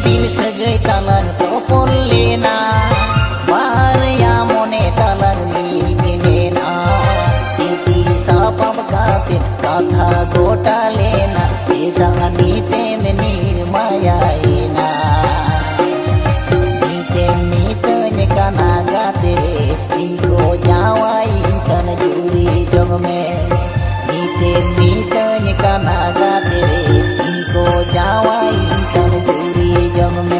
bil sagai talang topol lena Maria mone talang ligilena Titi sapa bakatin katha gota lena Idani temenir mayaina Nite kana gate Inko jawai kana juri jong me Nite kana gate Inko jawai kana juri jong me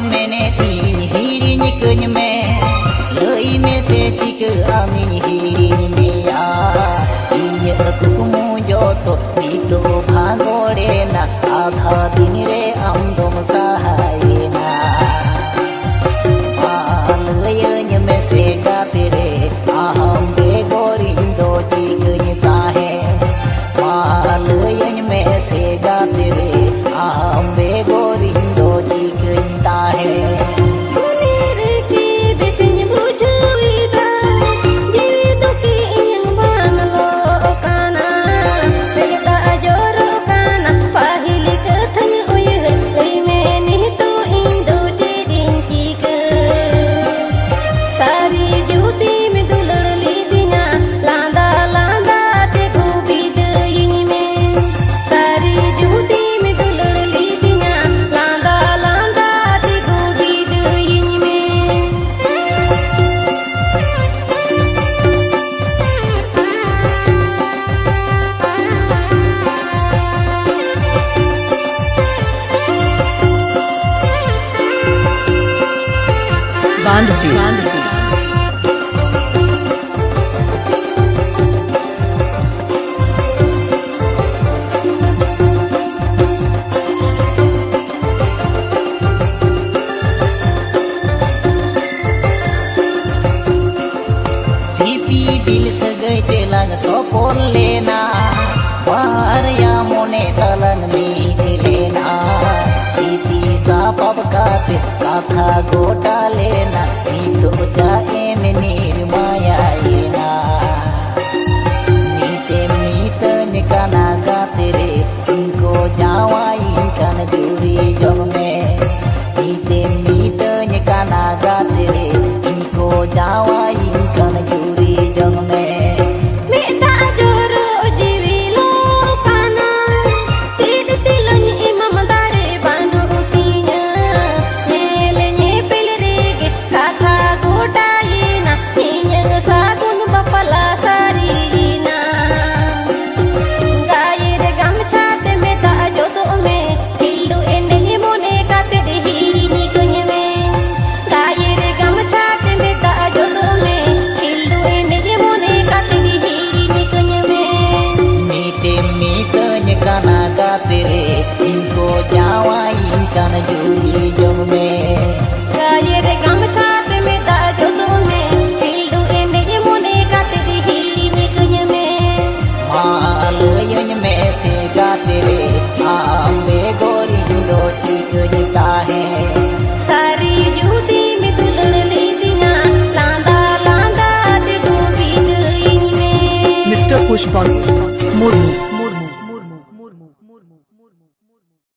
मैंने तीन हीरी निकन में लई में से चिक आमिन हीरी में आ इन अकुमु जो तो नीतो भागोड़े ना आधा दिन रे आमदम सहाय ना पालयन में से गाते रे आहम बेगोरिन दो चिकन ताहे पालयन में से गाते रे आहम बेगोरिन दो चिकन ताहे bil sagai telang topol lena Maria mone talang mi lena Titi sapa bakate katha gota lena Nito jae menir mayaina Nite kana gate re Inko jawai kana juri jong me Nite kana gate re Inko jawai kana juri jong me तेरे इनको जावाई kana juri jong me gaye re gamchat me da jodo me hildu ene ye mone kate di hiri me kunya me maalo yen me se gate re ambe gori do chikita hai sari judi me dulun li dina landa landa de govind in me Mr. Pushpan Murmu